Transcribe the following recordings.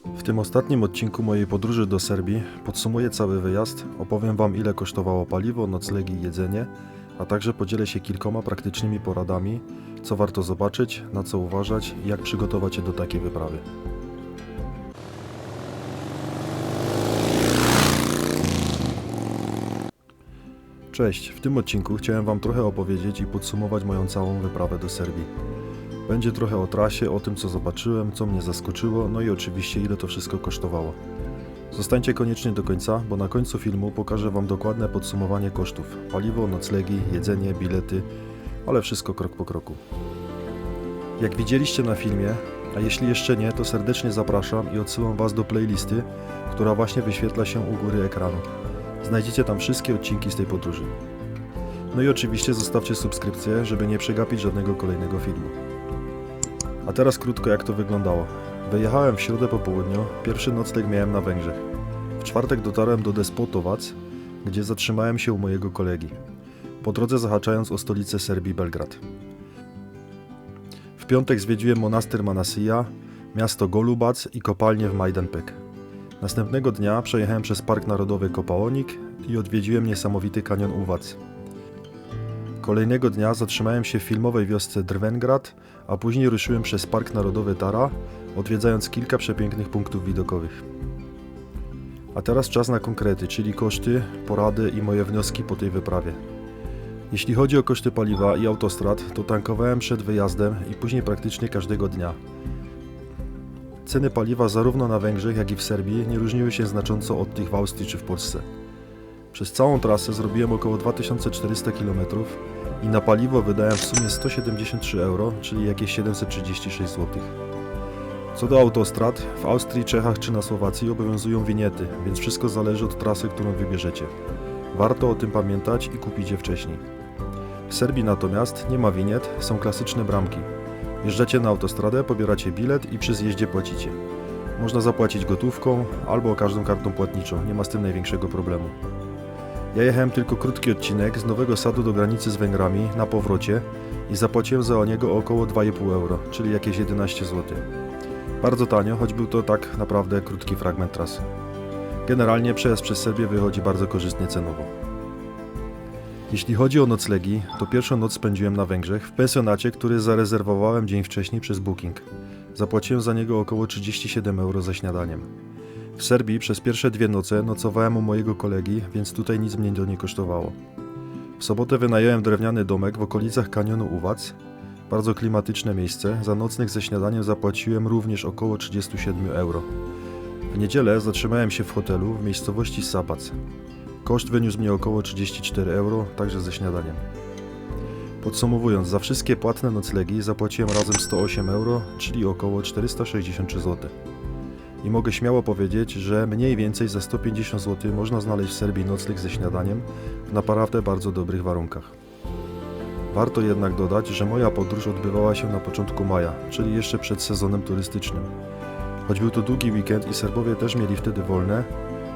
W tym ostatnim odcinku mojej podróży do Serbii podsumuję cały wyjazd, opowiem Wam, ile kosztowało paliwo, noclegi i jedzenie, a także podzielę się kilkoma praktycznymi poradami, co warto zobaczyć, na co uważać i jak przygotować się do takiej wyprawy. Cześć, w tym odcinku chciałem Wam trochę opowiedzieć i podsumować moją całą wyprawę do Serbii. Będzie trochę o trasie, o tym co zobaczyłem, co mnie zaskoczyło, no i oczywiście ile to wszystko kosztowało. Zostańcie koniecznie do końca, bo na końcu filmu pokażę Wam dokładne podsumowanie kosztów. Paliwo, noclegi, jedzenie, bilety, ale wszystko krok po kroku. Jak widzieliście na filmie, a jeśli jeszcze nie, to serdecznie zapraszam i odsyłam Was do playlisty, która właśnie wyświetla się u góry ekranu. Znajdziecie tam wszystkie odcinki z tej podróży. No i oczywiście zostawcie subskrypcję, żeby nie przegapić żadnego kolejnego filmu. A teraz krótko jak to wyglądało. Wyjechałem w środę po południu, pierwszy nocleg miałem na Węgrzech. W czwartek dotarłem do Despotovac, gdzie zatrzymałem się u mojego kolegi. Po drodze zahaczając o stolicę Serbii Belgrad. W piątek zwiedziłem monastyr Manasija, miasto Golubac i kopalnię w Majdanpek. Następnego dnia przejechałem przez Park Narodowy Kopaonik i odwiedziłem niesamowity kanion Uvac. Kolejnego dnia zatrzymałem się w filmowej wiosce Drvengrad, a później ruszyłem przez Park Narodowy Tara, odwiedzając kilka przepięknych punktów widokowych. A teraz czas na konkrety, czyli koszty, porady i moje wnioski po tej wyprawie. Jeśli chodzi o koszty paliwa i autostrad, to tankowałem przed wyjazdem i później praktycznie każdego dnia. Ceny paliwa zarówno na Węgrzech, jak i w Serbii nie różniły się znacząco od tych w Austrii czy w Polsce. Przez całą trasę zrobiłem około 2400 km i na paliwo wydałem w sumie 173 euro, czyli jakieś 736 zł. Co do autostrad, w Austrii, Czechach czy na Słowacji obowiązują winiety, więc wszystko zależy od trasy, którą wybierzecie. Warto o tym pamiętać i kupić je wcześniej. W Serbii natomiast nie ma winiet, są klasyczne bramki. Jeżdżacie na autostradę, pobieracie bilet i przy zjeździe płacicie. Można zapłacić gotówką albo każdą kartą płatniczą, nie ma z tym największego problemu. Ja jechałem tylko krótki odcinek z Nowego Sadu do granicy z Węgrami na powrocie i zapłaciłem za niego około 2,5 euro, czyli jakieś 11 zł. Bardzo tanio, choć był to tak naprawdę krótki fragment trasy. Generalnie przejazd przez Serbię wychodzi bardzo korzystnie cenowo. Jeśli chodzi o noclegi, to pierwszą noc spędziłem na Węgrzech w pensjonacie, który zarezerwowałem dzień wcześniej przez Booking. Zapłaciłem za niego około 37 euro za śniadaniem. W Serbii przez pierwsze 2 noce nocowałem u mojego kolegi, więc tutaj nic mnie to nie kosztowało. W sobotę wynająłem drewniany domek w okolicach kanionu Uvac. Bardzo klimatyczne miejsce, za nocleg ze śniadaniem zapłaciłem również około 37 euro. W niedzielę zatrzymałem się w hotelu w miejscowości Sapac. Koszt wyniósł mnie około 34 euro, także ze śniadaniem. Podsumowując, za wszystkie płatne noclegi zapłaciłem razem 108 euro, czyli około 463 zł. I mogę śmiało powiedzieć, że mniej więcej za 150 zł można znaleźć w Serbii nocleg ze śniadaniem w naprawdę bardzo dobrych warunkach. Warto jednak dodać, że moja podróż odbywała się na początku maja, czyli jeszcze przed sezonem turystycznym. Choć był to długi weekend i Serbowie też mieli wtedy wolne,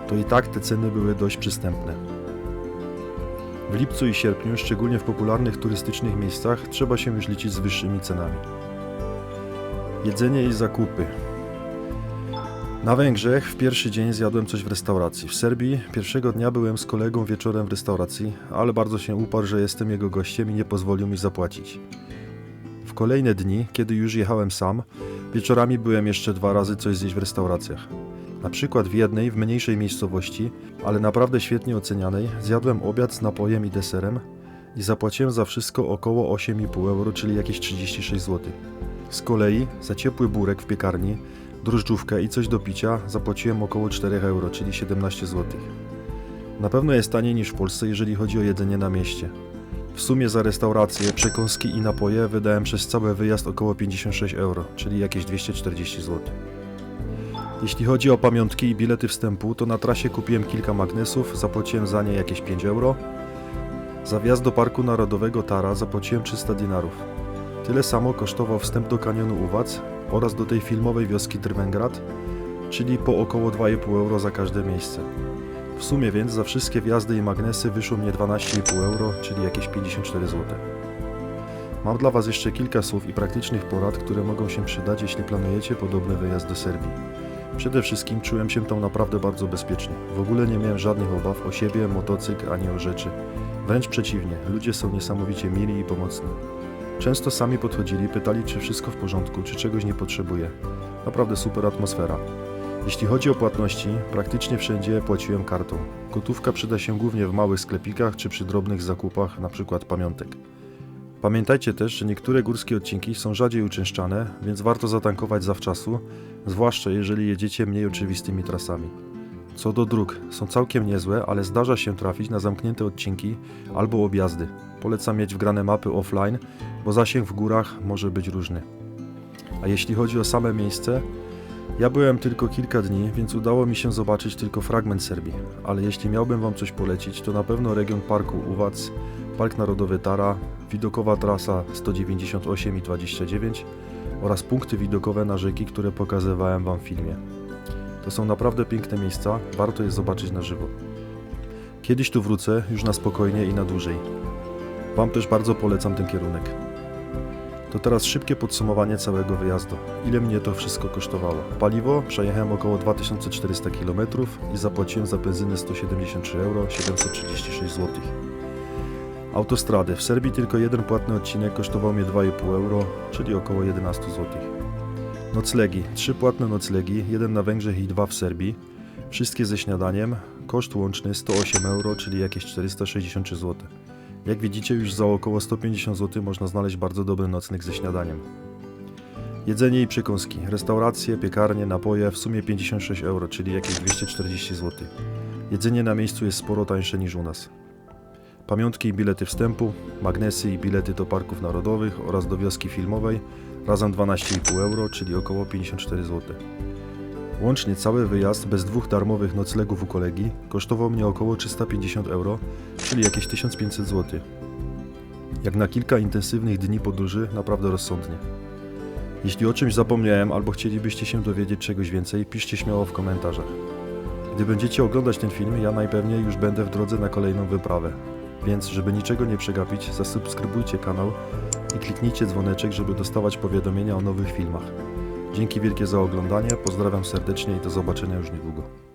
to i tak te ceny były dość przystępne. W lipcu i sierpniu, szczególnie w popularnych turystycznych miejscach, trzeba się już liczyć z wyższymi cenami. Jedzenie i zakupy. Na Węgrzech w pierwszy dzień zjadłem coś w restauracji. W Serbii pierwszego dnia byłem z kolegą wieczorem w restauracji, ale bardzo się uparł, że jestem jego gościem i nie pozwolił mi zapłacić. W kolejne dni, kiedy już jechałem sam, wieczorami byłem jeszcze 2 razy coś zjeść w restauracjach. Na przykład w jednej, w mniejszej miejscowości, ale naprawdę świetnie ocenianej, zjadłem obiad z napojem i deserem i zapłaciłem za wszystko około 8,5 euro, czyli jakieś 36 zł. Z kolei za ciepły burek w piekarni, drożdżówkę i coś do picia zapłaciłem około 4 euro, czyli 17 zł. Na pewno jest taniej niż w Polsce, jeżeli chodzi o jedzenie na mieście. W sumie za restaurację, przekąski i napoje wydałem przez cały wyjazd około 56 euro, czyli jakieś 240 zł. Jeśli chodzi o pamiątki i bilety wstępu, to na trasie kupiłem kilka magnesów, zapłaciłem za nie jakieś 5 euro. Za wjazd do Parku Narodowego Tara zapłaciłem 300 dinarów. Tyle samo kosztował wstęp do kanionu Uvac oraz do tej filmowej wioski Drvengrad, czyli po około 2,5 euro za każde miejsce. W sumie więc za wszystkie wjazdy i magnesy wyszło mnie 12,5 euro, czyli jakieś 54 zł. Mam dla Was jeszcze kilka słów i praktycznych porad, które mogą się przydać, jeśli planujecie podobny wyjazd do Serbii. Przede wszystkim czułem się tam naprawdę bardzo bezpiecznie. W ogóle nie miałem żadnych obaw o siebie, motocykl ani o rzeczy. Wręcz przeciwnie, ludzie są niesamowicie mili i pomocni. Często sami podchodzili, pytali, czy wszystko w porządku, czy czegoś nie potrzebuję. Naprawdę super atmosfera. Jeśli chodzi o płatności, praktycznie wszędzie płaciłem kartą. Gotówka przyda się głównie w małych sklepikach czy przy drobnych zakupach, np. pamiątek. Pamiętajcie też, że niektóre górskie odcinki są rzadziej uczęszczane, więc warto zatankować zawczasu, zwłaszcza jeżeli jedziecie mniej oczywistymi trasami. Co do dróg, są całkiem niezłe, ale zdarza się trafić na zamknięte odcinki albo objazdy. Polecam mieć wgrane mapy offline, bo zasięg w górach może być różny. A jeśli chodzi o same miejsce, ja byłem tylko kilka dni, więc udało mi się zobaczyć tylko fragment Serbii, ale jeśli miałbym Wam coś polecić, to na pewno region parku Uvac, Park Narodowy Tara, widokowa trasa 198 i 29 oraz punkty widokowe na rzeki, które pokazywałem Wam w filmie. To są naprawdę piękne miejsca, warto je zobaczyć na żywo. Kiedyś tu wrócę, już na spokojnie i na dłużej. Wam też bardzo polecam ten kierunek. To teraz szybkie podsumowanie całego wyjazdu. Ile mnie to wszystko kosztowało? Paliwo przejechałem około 2400 km i zapłaciłem za benzynę 173 euro 736 zł. Autostrady. W Serbii tylko jeden płatny odcinek kosztował mnie 2,5 euro, czyli około 11 zł. Noclegi. 3 płatne noclegi, jeden na Węgrzech i 2 w Serbii. Wszystkie ze śniadaniem. Koszt łączny 108 euro, czyli jakieś 463 zł. Jak widzicie, już za około 150 zł można znaleźć bardzo dobry nocleg ze śniadaniem. Jedzenie i przekąski. Restauracje, piekarnie, napoje, w sumie 56 euro, czyli jakieś 240 zł. Jedzenie na miejscu jest sporo tańsze niż u nas. Pamiątki i bilety wstępu, magnesy i bilety do parków narodowych oraz do wioski filmowej razem 12,5 euro, czyli około 54 zł. Łącznie cały wyjazd bez 2 darmowych noclegów u kolegi kosztował mnie około 350 euro, czyli jakieś 1500 zł. Jak na kilka intensywnych dni podróży, naprawdę rozsądnie. Jeśli o czymś zapomniałem albo chcielibyście się dowiedzieć czegoś więcej, piszcie śmiało w komentarzach. Gdy będziecie oglądać ten film, ja najpewniej już będę w drodze na kolejną wyprawę. Więc, żeby niczego nie przegapić, zasubskrybujcie kanał i kliknijcie dzwoneczek, żeby dostawać powiadomienia o nowych filmach. Dzięki wielkie za oglądanie, pozdrawiam serdecznie i do zobaczenia już niedługo.